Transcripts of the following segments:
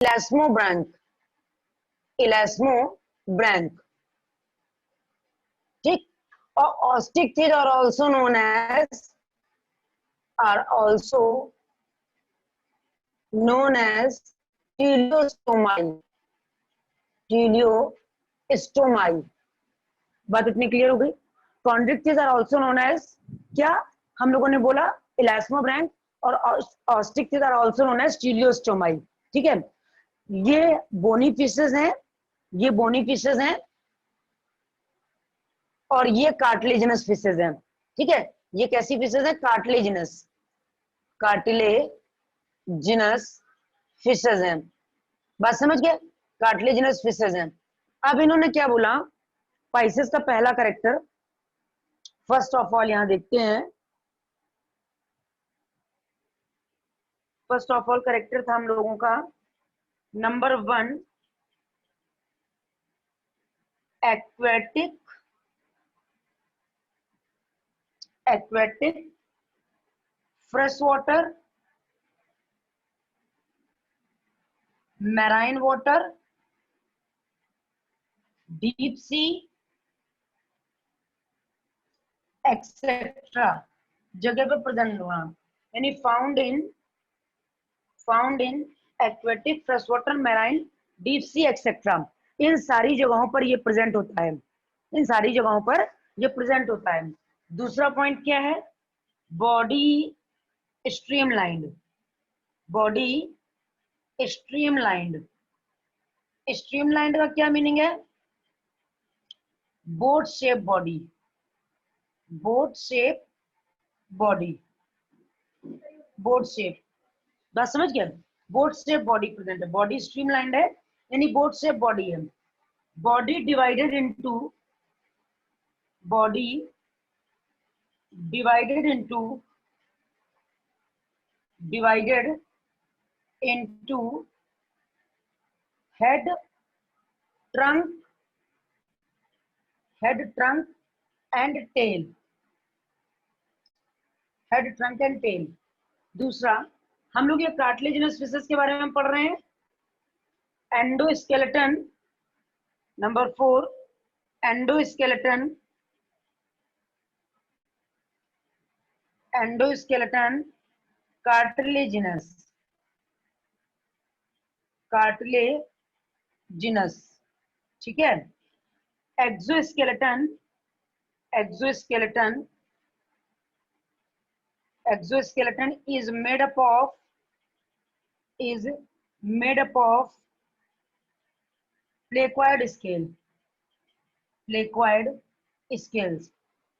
इलास्मोब्रैंक, elasmobranch, ठीक। और osteichthyes are also known as, are also known as teleostomi, teleostomi. बात इतनी clear हो गई। Chondrichthyes are also known as, क्या हम लोगों ने बोला, इलास्मोब्रैंक, और osteichthyes are also known as teleostomi, ठीक है। ये बोनी फिशेस हैं, ये बोनी फिशेस हैं, और ये कार्टिलेजिनस फिशेस हैं, ठीक है। ये कैसी फिशेस हैं? कार्टिलेजिनस, कार्टिलेजिनस फिशेस हैं। बात समझ गए? कार्टिलेजिनस फिशेस हैं। अब इन्होंने क्या बोला, पाइसेस का पहला करेक्टर, फर्स्ट ऑफ ऑल यहां देखते हैं, फर्स्ट ऑफ ऑल करेक्टर था हम लोगों का number 1, aquatic, aquatic fresh water, marine water, deep sea etcetera जगह पे प्रेजेंट हुआ, यानी found in aquatic, fresh water, marine, deep sea etcetera, इन सारी जगहों पर ये प्रेजेंट होता है, इन सारी जगहों पर ये प्रेजेंट होता है। दूसरा पॉइंट क्या है? Body streamlined, body streamlined, streamlined का क्या मीनिंग है? Boat shape body, boat shape body, boat shape, बात समझ गया? बोट शेप बॉडी प्रेजेंट है, बॉडी स्ट्रीमलाइंड है यानी बोट शेप बॉडी है। Body divided into, body divided into, divided into head, trunk, head, trunk and tail, head, trunk and tail. दूसरा, हम लोग ये कार्टिलेजिनस फिशेस के बारे में पढ़ रहे हैं, endoskeleton, number 4, endoskeleton, endoskeleton cartilaginous, cartilaginous, ठीक है। Exoskeleton, exoskeleton, exoskeleton is made up of placoid scale, placoid scales।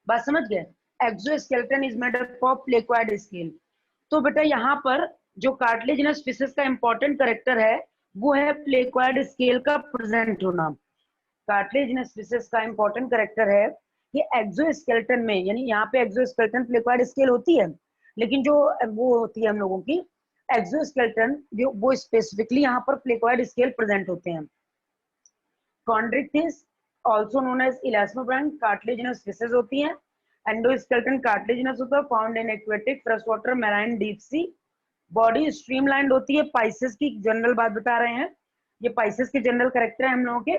बात समझ गए? exoskeleton is made up of placoid scale। तो बेटा यहाँ पर जो कार्टिलेजिनस फिशेस का इंपॉर्टेंट करेक्टर है वो है प्लेक्वाइड स्केल का प्रेजेंट होना। कार्टिलेजिनस फिशेस का इंपॉर्टेंट करेक्टर है कि एक्सोस्केलेटन में, यानी यहाँ पे एक्सोस्केलेटन प्लेक्वाइड स्केल होती है, लेकिन जो वो होती है हम लोगों की एक्सोस्केलेटन, जो वो स्पेसिफिकली यहाँ पर प्लेक्वाइड स्केल प्रेजेंट होते हैं। Chondrichthyes also known as elasmobranch, cartilaginous fishes होती हैं। एंडोस्केलेटन कार्टिलेजिनस होता है, found in aquatic, fresh water, marine, deep sea. Body streamlined होती है, पाइसेस की जनरल बात बता रहे हैं, ये पाइसेस के जनरल करेक्टर है हम लोगों के,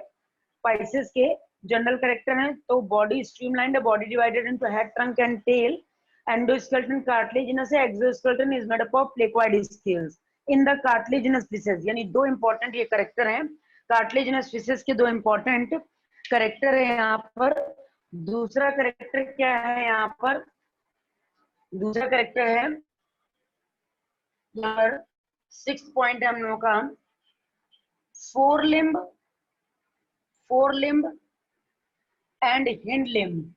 पाइसेस के जनरल करेक्टर हैं। तो बॉडी स्ट्रीमलाइंड है, body divided into head, trunk and tail. Endoskeleton cartilaginous है, exoskeleton is made up of placoid scales in the cartilaginous fishes. यानी दो इंपॉर्टेंट ये करेक्टर हैं, कार्टिलेजिनस फिशेस के दो इंपॉर्टेंट करेक्टर है यहाँ पर। दूसरा करेक्टर क्या है यहाँ पर? दूसरा करेक्टर है नंबर 6 पॉइंट है हम लोगों का, four limb, four limb and hind limb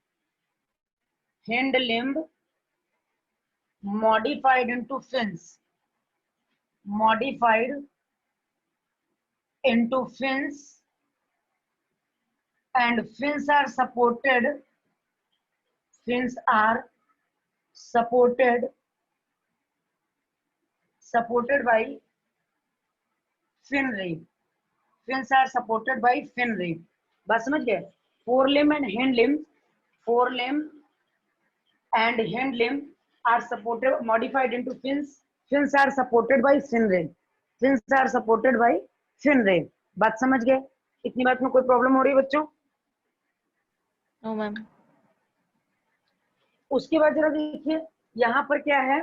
modified into fins, modified into fins, and fins are supported, fins are supported by fin rib, fins are supported by fin rib। बात समझ गए? Four limb and hind limb, four limb and hind limb are supported, modified into fins, fins are supported by fin rib, fins are supported by fin ray. बात समझ गए? इतनी बात में कोई प्रॉब्लम हो रही है बच्चों? No ma'am. उसके बाद जरा देखिए यहाँ पर क्या है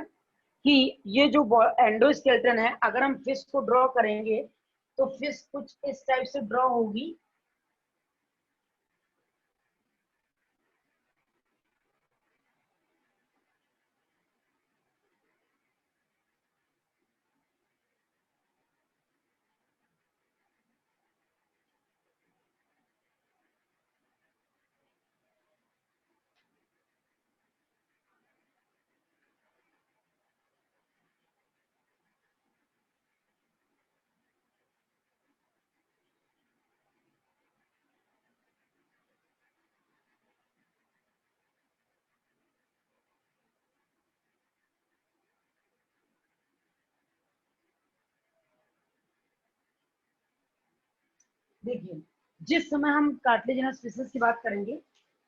कि ये जो एंडोस्केलेटन है, अगर हम फिश को ड्रॉ करेंगे तो फिश कुछ इस टाइप से ड्रॉ होगी। देखिए जिस समय हम कार्टिलेजिनस फिशेस की बात करेंगे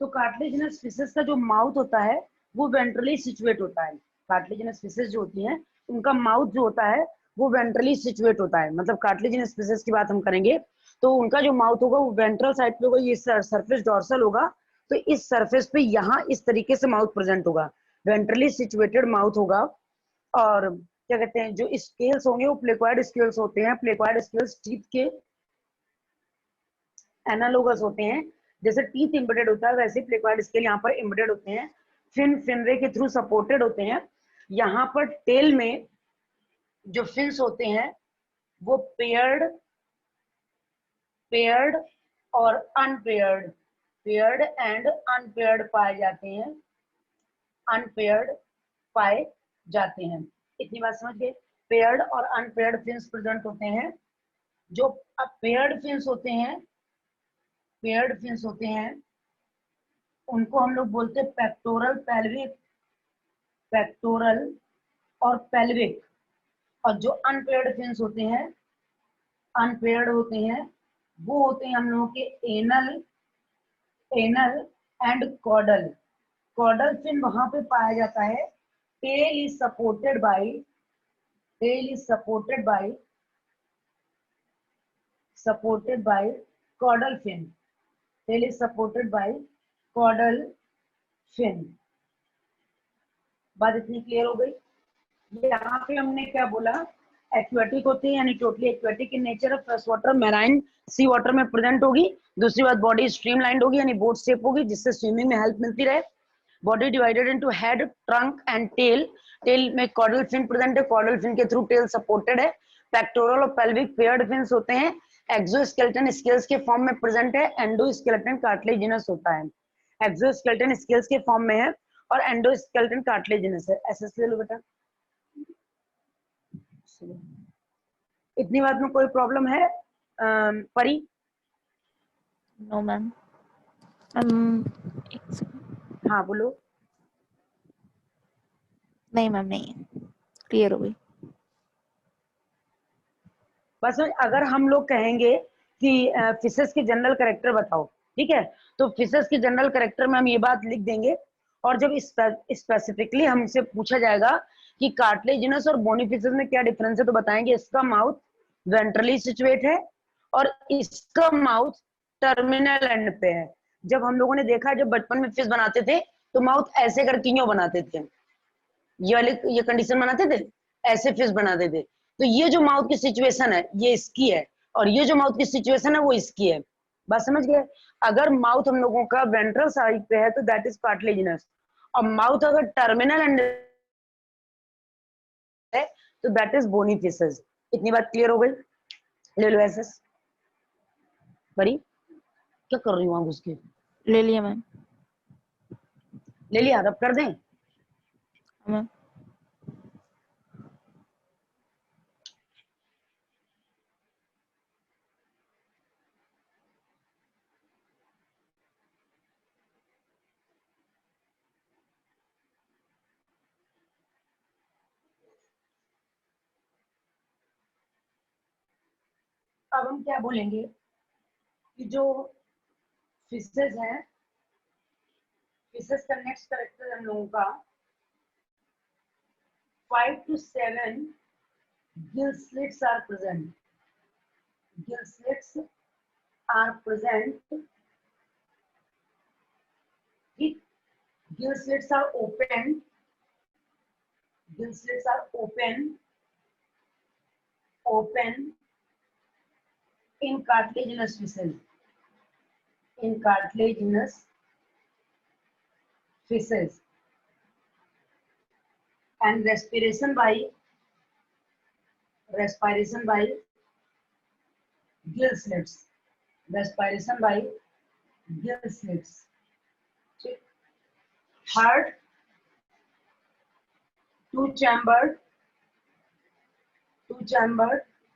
तो कार्टिलेजिनस फिशेस का जो माउथ होता है वो वेंट्रली सिचुएट होता है। कार्टिलेजिनस फिशेस जो होती हैं उनका माउथ जो होता है वो वेंट्रली सिचुएट होता है। मतलब कार्टिलेजिनस फिशेस की बात हम करेंगे तो उनका जो माउथ होगा वो वेंट्रल साइड पे होगा, ये सरफेस डोर्सल होगा। तो इस सरफेस पे यहाँ इस तरीके से माउथ प्रेजेंट होगा, वेंट्रली सिचुएटेड माउथ होगा। और क्या कहते हैं, जो स्केल्स होंगे वो प्लेकोइड स्केल्स होते हैं। प्लेकोइड स्केल्स टीथ के एनालोगस होते हैं। जैसे टीथ इम्बेडेड होता है वैसे प्लेकोइड स्केल यहाँ पर इम्बेडेड होते हैं, फिनरे के थ्रू सपोर्टेड होते हैं। यहाँ पर टेल में जो फिन्स होते हैं वो पेयर्ड और अनपेयर्ड, पेयर्ड एंड अनपेयर्ड पाए जाते हैं, अनपेयर्ड पाए जाते हैं। इतनी बात समझ गए? पेयर्ड और अनपेयर्ड फिन्स प्रेजेंट होते हैं। जो पेयर्ड फिन्स होते हैं, पेयर्ड फिन्स होते हैं उनको हम लोग बोलते हैं पेक्टोरल, पेल्विक, पेक्टोरल और पेल्विक। और जो अनपेयर्ड फिन्स होते हैं, अनपेयर्ड होते हैं, वो होते हैं हम लोगों के anal, anal and caudal. Caudal fin वहां पे पाया जाता है। Tail is supported by, tail is supported by caudal fin, tail is supported by caudal fin. बात इतनी क्लियर हो गई? यहाँ पे हमने क्या बोला, एक्वेटिक होती है यानी totally aquatic in nature, fresh water marine sea water में प्रेजेंट होगी। दूसरी बात बॉडी स्ट्रीमलाइंड होगी यानी बोट शेप होगी जिससे स्विमिंग में हेल्प मिलती रहे। Body divided into head, trunk and tail. Tail में कॉर्डल फिन प्रेजेंट है, कॉर्डल फिन के थ्रू टेल सपोर्टेड है। पेक्टोरल और पेल्विक पेयर्ड फिन्स होते हैं। एक्सोस्केलेटन स्केल्स के फॉर्म में प्रेजेंट है। एंडोस्केलेटन कार्टिलेजिनस होता है। एक्सोस्केलेटन स्केल्स के फॉर्म में है और एंडोस्केलेटन कार्टिलेजिनस है। ऐसे ले लो बेटा। इतनी बात में कोई प्रॉब्लम है परी? No ma'am. एक सेकंड। हाँ बोलो। नहीं मैम, नहीं है, क्लियर हो गई। बस अगर हम लोग कहेंगे कि फिशेस के जनरल कैरेक्टर बताओ, ठीक है, तो फिशेस के जनरल कैरेक्टर में हम ये बात लिख देंगे। और जब स्पेसिफिकली हमसे पूछा जाएगा कि कार्टिलेजिनस और बोनी फिशेस में क्या डिफरेंस है तो बताएंगे इसका माउथ वेंट्रली सिचुएट है और इसका माउथ टर्मिनल एंड पे है। जब हम लोगों ने देखा, जब बचपन में फिश बनाते थे तो माउथ ऐसे करके क्यों बनाते थे, ये वाले ये कंडीशन बनाते थे, ऐसे फिश बनाते थे। तो ये जो माउथ की सिचुएशन है ये इसकी है और ये जो माउथ की सिचुएशन है वो इसकी है। बात समझ गए? अगर माउथ हम लोगों का वेंट्रल साइड पे है तो दैट इज कार्टिलेजिनस, और माउथ अगर टर्मिनल एंड है तो दैट इज बोनी फिशेस। इतनी बात क्लियर हो गई? ले लो ऐसे। बड़ी क्या कर रही हूँ वहां घुस के? ले लिया मैम। ले लिया, रब कर दें? मैम अब हम क्या बोलेंगे कि जो फिशेस हैं, फिशेस का नेक्स्ट कैरेक्टर हम लोगों का 5 to 7 gill slits are present, gill slits are present. Gill slits are open. Gill slits are open in cartilaginous fishes. In cartilaginous fishes. And respiration by gill slits. Respiration by gill slits. Heart two chambered,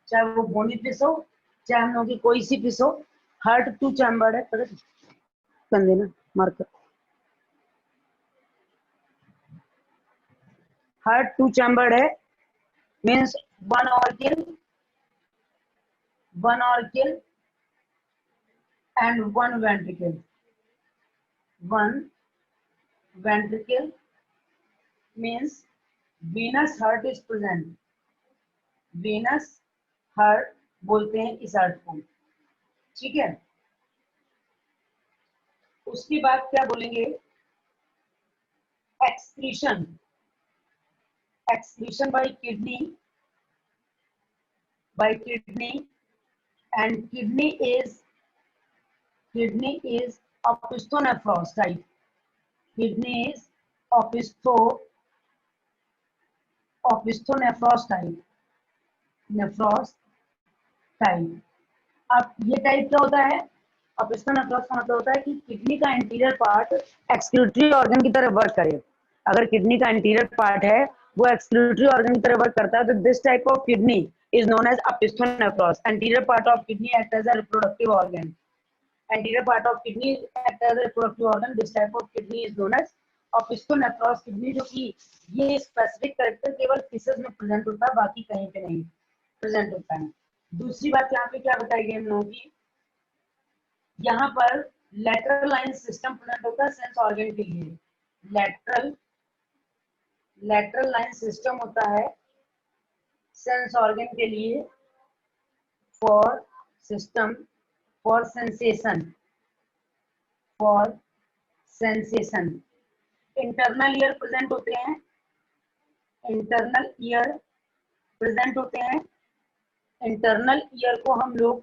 चाहे वो bony fish हो चाहे हम लोगों की कोई सी fish हो, हार्ट टू चैम्बर्ड है। कर देना मार्कर। हार्ट टू चैम्बर्ड है means one auricle and one ventricle. One ventricle means venous heart is present. Venous heart बोलते हैं इस हार्ट को, ठीक है। उसके बाद क्या बोलेंगे, excretion by kidney and kidney is opisthonephros type. Kidney is opisthonephros type. अब ये टाइप क्या होता है, opisthonephros का मतलब होता है कि किडनी का इंटीरियर पार्ट एक्सक्रीटरी ऑर्गन की तरह वर्क करे। अगर किडनी का इंटीरियर पार्ट है वो एक्सक्रीटरी ऑर्गन की तरह वर्क करता है, तो this type of kidney is known as opisthonephros. Anterior part of kidney acts as a reproductive organ. Anterior part of kidney acts as a reproductive organ. This type of kidney is known as opisthonephros kidney, जो कि ये specific character केवल fishes में present होता है, बाकी कहीं पे नहीं प्रेजेंट होता है। दूसरी बात यहाँ पे क्या बताई गई हम लोगों की, यहाँ पर लेटरल लाइन सिस्टम प्रेजेंट होता है सेंस ऑर्गन के लिए। लेटरल लाइन सिस्टम होता है सेंस ऑर्गन के लिए for sensation. Internal ear present होते हैं, इंटरनल ईयर को हम लोग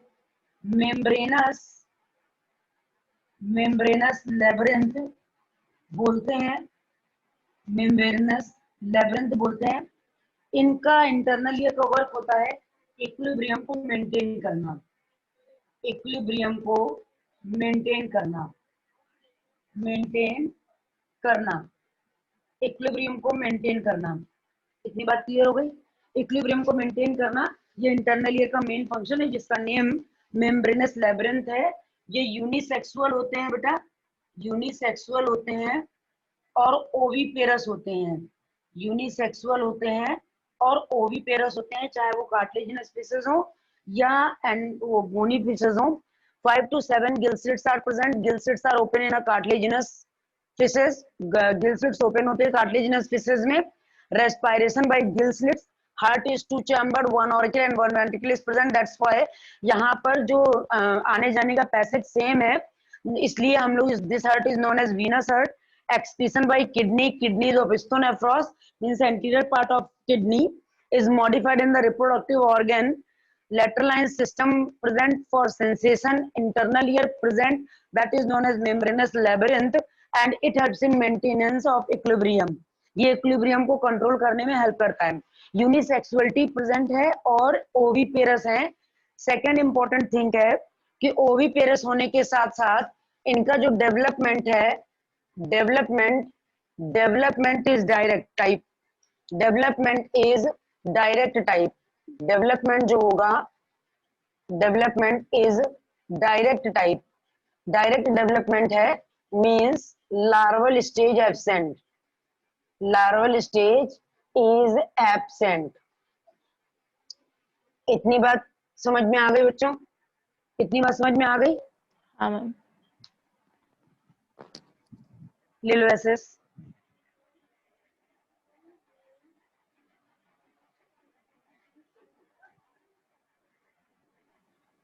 मेम्ब्रेनस लेब्रिंथ बोलते हैं, इनका इंटरनल ईयर का वर्क होता है इक्विलिब्रियम को मेंटेन करना, इक्विलिब्रियम को मेंटेन करना। इतनी बात क्लियर हो गई। इक्विलिब्रियम को मेंटेन करना ये इंटरनल ईयर का मेन फंक्शन है, जिसका नेम मेम्ब्रेनस लेब्रिंथ है। ये यूनिसेक्सुअल होते हैं बेटा, यूनिसेक्सुअल होते हैं और ओविपेरस होते हैं, यूनिसेक्सुअल होते हैं और ओविपेरस होते हैं, चाहे वो कार्टिलेजिनस फिशेस हो या वो बोनी फिशेस हो। 5 to 7 gill slits are present. Gill slits are open in a cartilaginous fishes. Gill slits open होते हैं cartilaginous fishes में। Respiration by gill slits. Heart is two chambered, one auricle and one ventricle is present. That's why यहाँ पर जो आने जाने का passage same है, इसलिए हम लोग this heart is known as venous heart. Excretion by kidney is opisthonephros, means anterior part of kidney is modified in the reproductive organ. Lateral line system present for sensation, internal ear present, that is known as membranous labyrinth, and it helps in maintenance of equilibrium. ये equilibrium को control करने में help करता है। Unisexuality present है और oviparous है। Second important thing है कि ओविपेरस होने के साथ साथ इनका जो डेवलपमेंट है, development is direct type, development जो होगा development is direct type, direct development है means larval stage absent, larval stage is absent. इतनी बात समझ में आ गई बच्चों, इतनी बात समझ में आ गई? हाँ मैम। ले लो एसेस।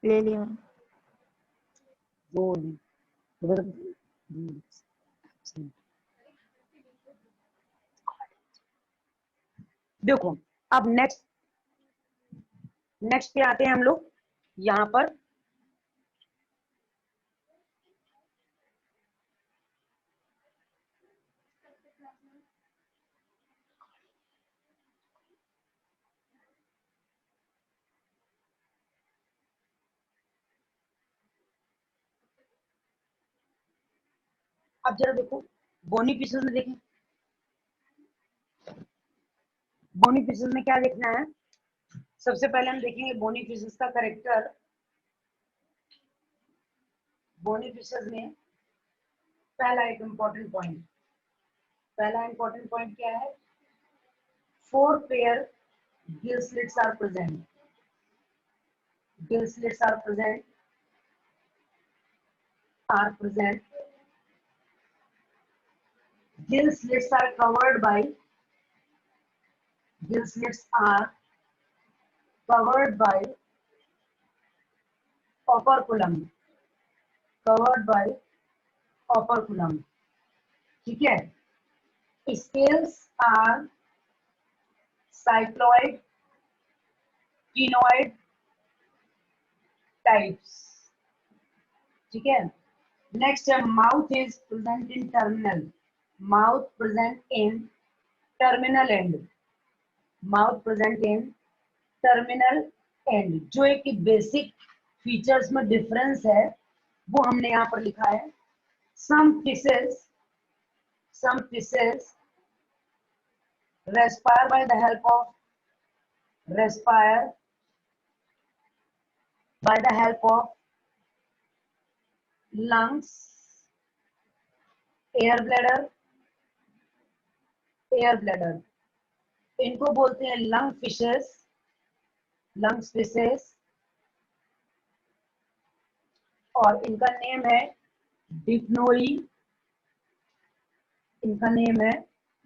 ले लिया मैम। वो देखो, अब नेक्स्ट पे आते हैं हम लोग यहाँ पर। अब जरा देखो बोनी फिशेस में देखें, बोनी फिशेस में क्या देखना है। सबसे पहले हम देखेंगे बोनी फिशेस का करेक्टर। बोनी फिशेस में पहला एक इंपॉर्टेंट पॉइंट, क्या है, 4 pair gill slits are present. Gill slits are present. Gill slits are covered by. Gill slits are covered by operculum. Covered by operculum. ठीक है. Scales are cycloid, ctenoid types. ठीक है. Next, mouth is present in terminal. Mouth present in terminal end. Mouth present in terminal end. जो एक basic features में difference है वो हमने यहाँ पर लिखा है. Some fishes respire by the help of lungs, air bladder. इनको बोलते हैं लंग फिशेस, और इनका नेम है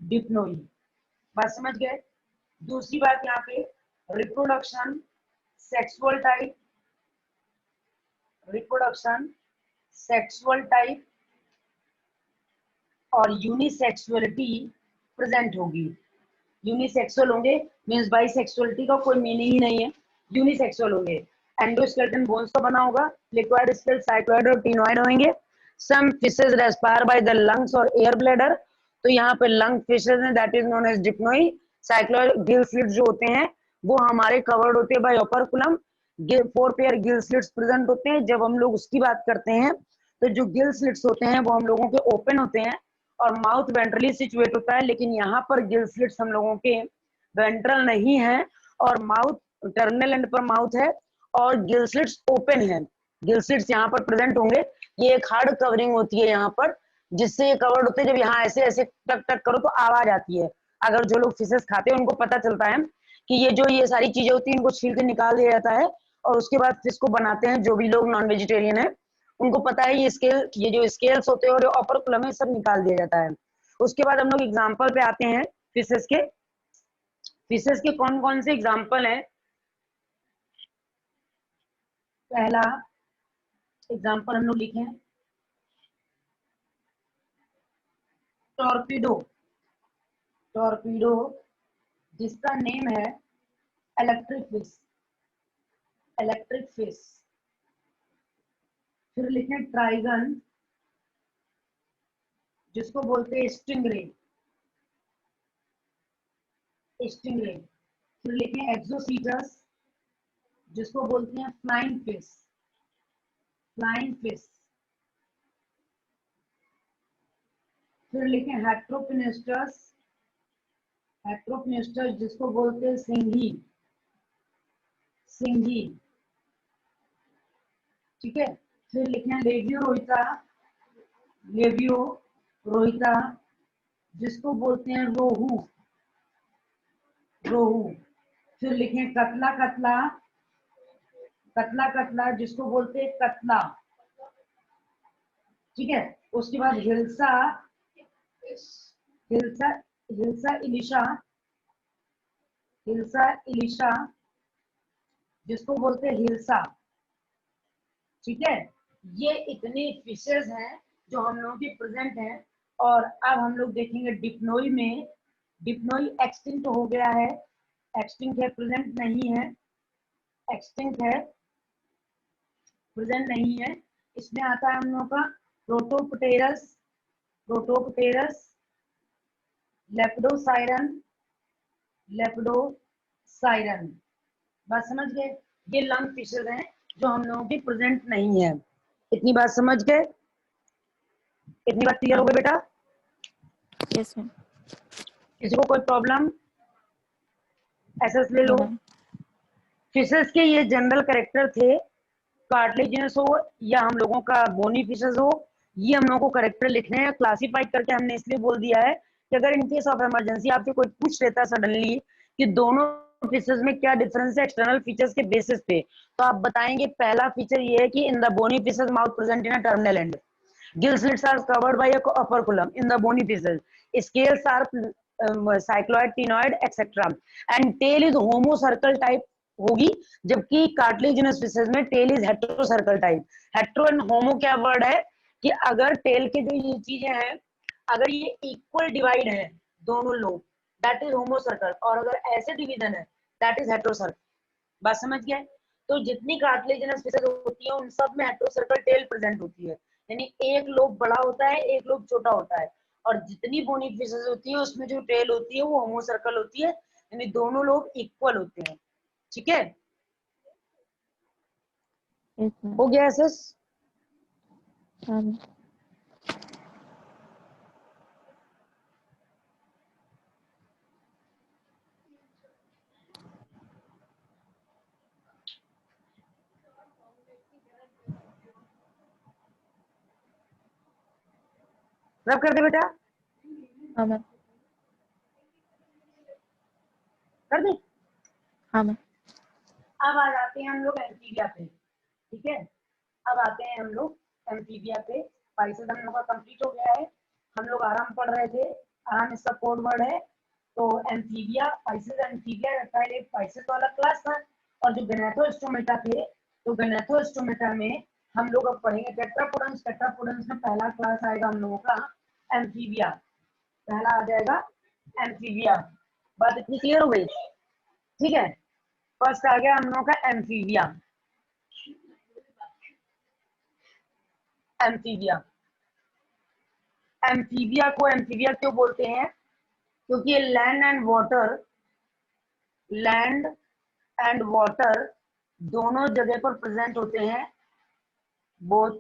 डिप्नोई. बात समझ गए. दूसरी बात यहाँ पे रिप्रोडक्शन, सेक्सुअल टाइप और यूनिसेक्सुअलिटी प्रेजेंट होगी. यूनिसेक्सुअल होंगे मींस बाइसेक्सुअलिटी का कोई मीनिंग ही नहीं है. यूनिसेक्सुअल होंगे. एंडोस्केलेटन बोन्स का बना होगा. लिक्विड स्केल साइक्लॉइड और टिनॉइड होंगे. Some fishes respire by the lungs और एयर ब्लैडर. तो यहाँ पे लंग फिशेस हैं, that is known as dipnoi. Cycloid gill slits जो होते हैं वो हमारे कवर्ड होते हैं by operculum. 4 pair gill slits present होते हैं. जब हम लोग उसकी बात करते हैं तो जो गिल स्लिट्स होते हैं वो हम लोगों के ओपन होते हैं और माउथ वेंट्रली सिचुएट होता है. लेकिन यहाँ पर गिल स्लिट्स हम लोगों के वेंट्रल नहीं है और माउथ टर्मिनल एंड पर माउथ है और गिल स्लिट्स ओपन है. गिल स्लिट्स यहाँ पर प्रेजेंट होंगे. ये एक हार्ड कवरिंग होती है यहाँ पर जिससे ये कवर्ड होते हैं. जब यहाँ ऐसे ऐसे टक टक करो तो आवाज आती है. अगर जो लोग फिशेस खाते हैं उनको पता चलता है कि ये सारी चीजें होती है इनको छील के निकाल दिया जाता है और उसके बाद फिश को बनाते हैं. जो भी लोग नॉन वेजिटेरियन है उनको पता है ये जो स्केल्स होते हैं और ओपर्कुलम में सब निकाल दिया जाता है. उसके बाद हम लोग एग्जांपल पे आते हैं फिशेस के कौन कौन से एग्जांपल हैं. पहला एग्जांपल हम लोग लिखे हैं टॉर्पीडो जिसका नेम है इलेक्ट्रिक फिश. फिर लिखे ट्राइगन जिसको बोलते हैं स्टिंगरे. फिर लिखे एक्सोसीटस जिसको बोलते हैं फ्लाइंग फिश. फिर लिखे हेट्रोपिनेस्टस जिसको बोलते हैं सिंघी. ठीक है. फिर लिखे लेवियो रोहिता जिसको बोलते हैं रोहू. फिर लिखे कतला जिसको बोलते हैं कतला. ठीक है. उसके बाद हिल्सा इलिशा जिसको बोलते हैं हिल्सा. ठीक है, ये इतने फिशेस हैं जो हम लोगों की प्रेजेंट हैं। और अब हम लोग देखेंगे डिप्लोई में, डिप्लोई एक्सटिंक्ट हो गया है, एक्सटिंक्ट है, प्रेजेंट नहीं है, एक्सटिंक्ट है, प्रेजेंट नहीं है। इसमें आता है हम लोगों का प्रोटोपटेरस, प्रोटोपटेरस, लेपिडोसाइरन, लेपिडोसाइरन। बात समझ गए? ये लंग फिशेस हैं जो हम लोगों की प्रेजेंट नहीं है। इतनी बात समझ गए? इतनी बात क्लियर हो गई बेटा? Yes ma'am. किसी को कोई प्रॉब्लम? एसएस ले लो। No ma'am. फिशेस के ये जनरल कैरेक्टर थे, कार्टिलेजिनस हो या हम लोगों का बोनी फिशेस हो, ये हम लोगों को कैरेक्टर लिखने हैं। क्लासिफाई करके हमने इसलिए बोल दिया है कि अगर इन केस ऑफ इमरजेंसी आपसे कोई पूछ लेता है सडनली कि दोनों फिशेस में क्या डिफरेंस है एक्सटर्नल फीचर्स के बेसिस पे, तो आप बताएंगे पहला फीचर ये है कि in the bony fishes mouth present in a terminal end, gill slits are covered by a operculum in the bony fishes, scales are cycloid, ctenoid etc, and tail is homocircle type होगी, जबकि cartilaginous fishes में tail is heterocercal type. Hetero and homo क्या word है कि अगर tell के जो ये चीजें हैं अगर ये इक्वल डिवाइड है दोनों लोग, दैट इज होमोसर्कल, और अगर ऐसे डिवीजन है दैट इज हेट्रोसर्कल। बात समझ गए? तो जितनी कार्टिलेजिनस फिशेस होती है उन सब में हेट्रोसर्कल टेल प्रेजेंट होती है, यानी एक लोब बड़ा होता है एक लोब छोटा होता है। और जितनी बोनी फिशेस होती है उसमें जो टेल होती है वो होमोसर्कल होती है, यानी दोनों लोब इक्वल होते हैं। ठीक है, यस मैम। हो गया एसएस? हाँ मैम। रब कर दे बेटा, हाँ मैम। कर दे। हाँ मैम। अब आ जाते हैं हम लोग एम्फीबिया पे। ठीक है, अब आते हैं हम लोग एम्फीबिया पे। पाइसेस हम लोग का कंप्लीट हो गया है, हम लोग आराम पढ़ रहे थे, आराम इसका कोड वर्ड है। तो एम्फीबिया, पाइसेस, एम्फीबिया रेप्टाइल एक पाइसेस वाला क्लास था। और जो गैनाथोस्टोमेटा थे, तो गैनाथोस्टोमेटा में हम लोग अब पढ़ेंगे टेट्रापोडन्स। टेट्रापोडन्स में पहला क्लास आएगा हम लोगों का एम्फीबिया, पहला आ जाएगा एम्फीबिया। बात इतनी क्लियर हो गई? ठीक है, फर्स्ट आ गया हम लोगों का एम्फीबिया। एम्फीबिया, एम्फीबिया को एम्फीबिया क्यों बोलते हैं? क्योंकि ये land and water, land and water दोनों जगह पर प्रेजेंट होते हैं, बोथ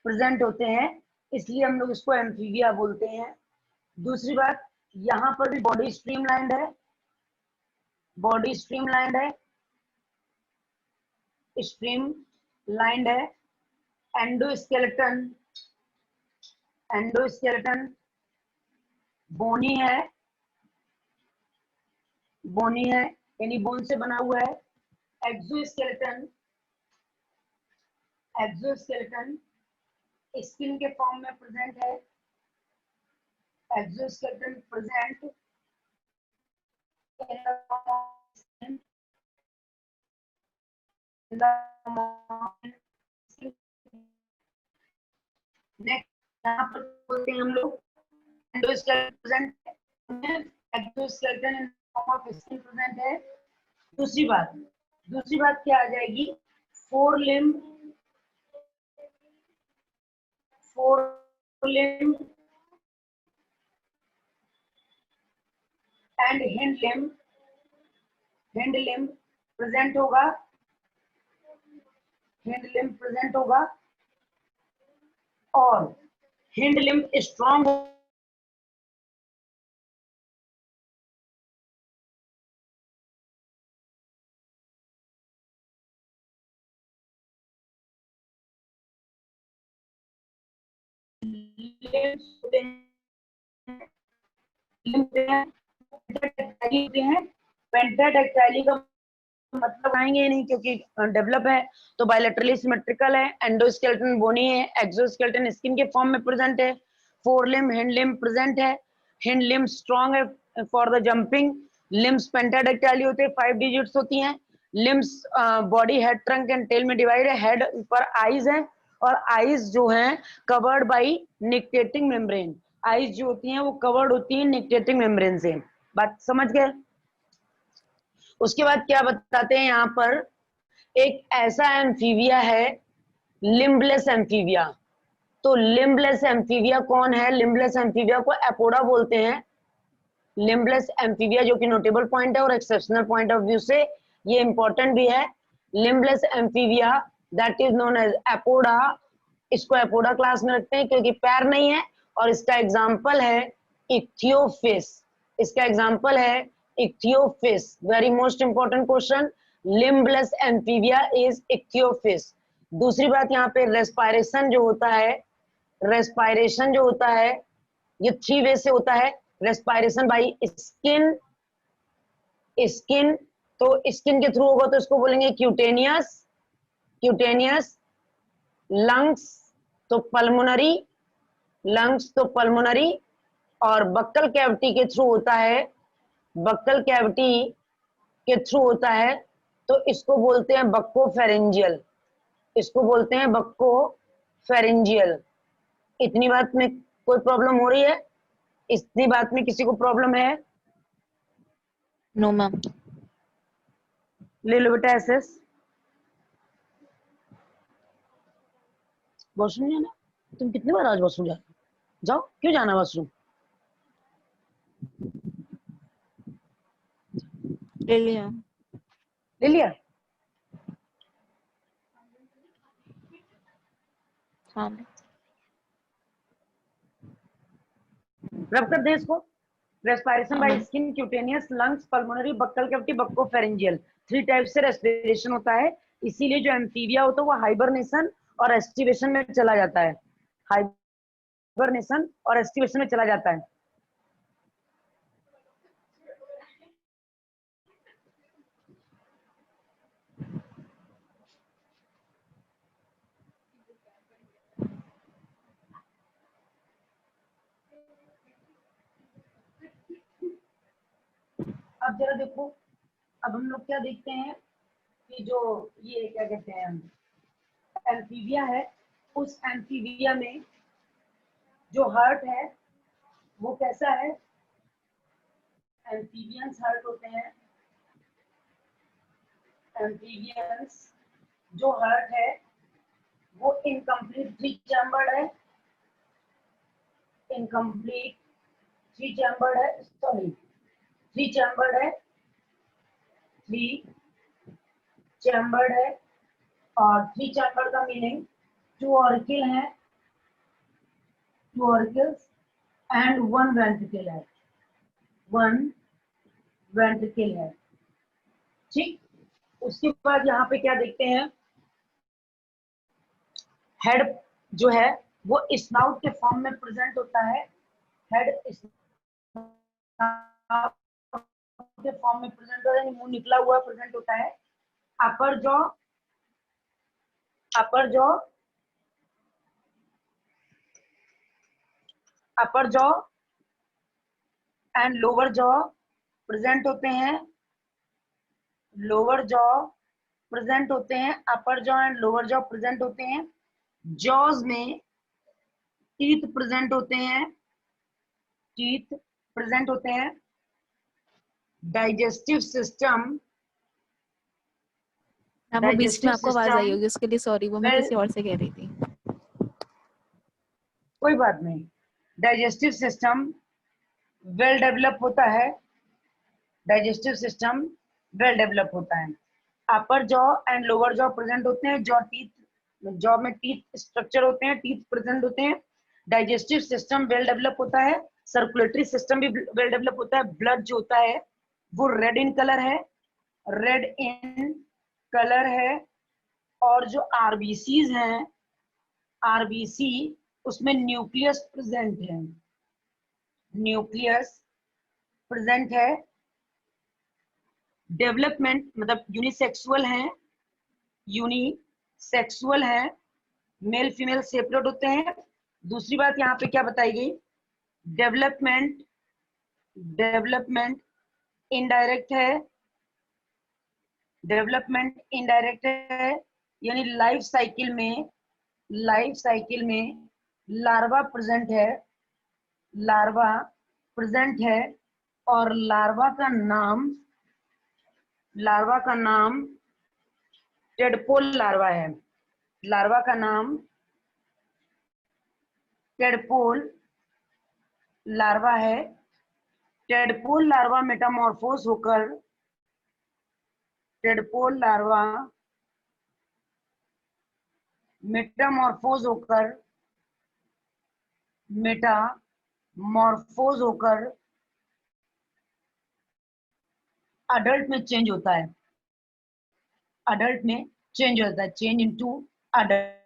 प्रेजेंट होते हैं, इसलिए हम लोग इसको एम्फीबिया बोलते हैं। दूसरी बात, यहाँ पर भी बॉडी स्ट्रीमलाइंड है, बॉडी स्ट्रीमलाइंड है, स्ट्रीम लाइंड है। एंडोस्केलेटन, एंडोस्केलेटन बोनी है, बोनी है यानी बोन से बना हुआ है। एक्सोस्केलेटन, एक्सोस्केलेटन स्किन के फॉर्म में प्रेजेंट है, एक्सोस्केलेटन प्रेजेंट नेक्स्ट यहाँ पर बोलते हैं हम लोग endoskeleton present, exoskeleton in form of skin present है। दूसरी बात, दूसरी बात क्या आ जाएगी? Four limb, four limb and hind limb, hind limb present होगा, हिंड लिम्ब प्रेजेंट होगा। और हिंड लिम्ब स्ट्रॉन्ग पेंटाडेक्टाइली का मतलब आएंगे नहीं क्योंकि डेवलप है, तो बायलैटरली सिमेट्रिकल है, एंडोस्केलेटन बोनी है, एक्सोस्केलेटन स्किन के फॉर्म में प्रेजेंट है, fore limb hind limb present है, हिंड लिम्ब स्ट्रॉन्ग है for the jumping, limbs pentadactyly होते हैं, 5 डिजिट्स होती हैं, limbs body head trunk and tail में डिवाइड है। हेड पर आईज है और आईज जो हैं covered by nictitating membrane. Eyes जो होती हैं वो कवर्ड होती हैं निक्टेटिंग मेम्ब्रेन से। बात समझ गए? उसके बाद क्या बताते हैं यहाँ पर, एक ऐसा एम्फीबिया है लिम्बलेस एम्फीबिया। तो लिम्बलेस एम्फीबिया कौन है? लिम्बलेस एम्फीबिया को एपोडा बोलते हैं। लिम्बलेस एम्फीबिया जो कि नोटेबल पॉइंट है और एक्सेप्शनल पॉइंट ऑफ व्यू से ये इंपॉर्टेंट भी है। Limbless amphibia that is known as apoda. इसको एपोडा क्लास में रखते हैं क्योंकि पैर नहीं है। और इसका एग्जाम्पल है इक्थियोफिस। इसका एग्जाम्पल है Ichthyophis. Very most important question, limbless amphibia is Ichthyophis. दूसरी बात यहाँ पे रेस्पायरेशन जो होता है, रेस्पायरेशन जो होता है ये 3 वे से होता है। रेस्पायरेशन बाय स्किन, स्किन तो स्किन के थ्रू होगा तो इसको बोलेंगे क्यूटेनियस, क्यूटेनियस। लंग्स तो पल्मोनरी, लंग्स तो पल्मोनरी। और बक्कल कैविटी के थ्रू होता है, बक्कल कैविटी के थ्रू होता है तो इसको बोलते हैं बक्कोफेरेंजियल, इसको बोलते हैं बक्कोफेरेंजियल। इतनी बात में कोई प्रॉब्लम हो रही है? इतनी बात में किसी को प्रॉब्लम है? No ma'am. ले लो बेटा एसएस। वॉशरूम जाना? तुम कितनी बार आज वॉशरूम जा? जाओ, क्यों जाना वॉशरूम? ले लिया। ले लिया? हाँ मैम। रब कर दे इसको। रेस्पिरेशन हाँ by ma'am. Skin, cutaneous, lungs, pulmonary, buccal cavity, buccopharyngeal. 3 type से रेस्पिरेशन होता है। इसीलिए जो एम्फीबिया होता है वो हाइबरनेशन और एस्टिवेशन में चला जाता है। हाइबरनेशन और एस्टिवेशन में चला जाता है। अब जरा देखो, अब हम लोग क्या देखते हैं कि जो ये क्या कहते हैं एम्फीबिया है, उस एम्फीबिया में जो हार्ट है वो कैसा है? एम्फीबियंस हार्ट होते हैं। एम्फीबियंस जो हार्ट है वो इनकम्प्लीट 3 चैम्बर्ड है। इनकम्प्लीट 3 चैम्बर्ड है, सॉरी 3 चैम्बर्ड है, 3 चैम्बर्ड है। और 3 चैम्बर का मीनिंग 2 ऑरिकल है, 2 ऑरिकल्स एंड 1 वेंट्रिकल है, 1 वेंट्रिकल है। ठीक, उसके बाद यहाँ पे क्या देखते हैं, हेड जो है वो स्नाउट के फॉर्म में प्रेजेंट होता है। हेड के फॉर्म में प्रेजेंट होता है, मुंह निकला हुआ प्रेजेंट होता है। अपर jaw, upper jaw, upper jaw and lower jaw present होते हैं। लोअर जॉ प्रेजेंट होते हैं, अपर jaw and lower jaw present होते हैं। जॉज में टीथ प्रेजेंट होते हैं, टीथ प्रेजेंट होते हैं। डाइजेस्टिव सिस्टम, मैम वो बीच में डाइजेस्टिव आपको आवाज आई सिस्टम होगी, उसके लिए सॉरी, वो मैं वेल, किसी और से कह रही थी। कोई बात नहीं। डाइजेस्टिव सिस्टम वेल डेवलप होता है, डाइजेस्टिव सिस्टम वेल डेवलप होता है। अपर jaw and lower jaw present होते हैं। जॉ टीथ, जॉ में टीथ स्ट्रक्चर होते हैं, टीथ प्रेजेंट होते हैं। डाइजेस्टिव सिस्टम वेल डेवलप होता है। सर्कुलेटरी सिस्टम भी वेल डेवलप होता है। ब्लड जो होता है वो रेड इन कलर है, रेड इन कलर है। और जो आरबीसीज हैं, आरबीसी उसमें न्यूक्लियस प्रेजेंट है, न्यूक्लियस प्रेजेंट है। डेवलपमेंट मतलब यूनिसेक्सुअल है, यूनिसेक्सुअल है, मेल फीमेल सेपरेट होते हैं। दूसरी बात यहाँ पे क्या बताई गई, डेवलपमेंट, डेवलपमेंट इनडायरेक्ट है, डेवलपमेंट इनडायरेक्ट है, यानी लाइफ साइकिल में लार्वा प्रेजेंट है और लार्वा का नाम टेडपोल लार्वा है। लार्वा का नाम टेडपोल लार्वा है। टेडपोल लार्वा मेटामॉर्फोस होकर मेटामॉर्फोज होकर अडल्ट में चेंज होता है। Change into adult.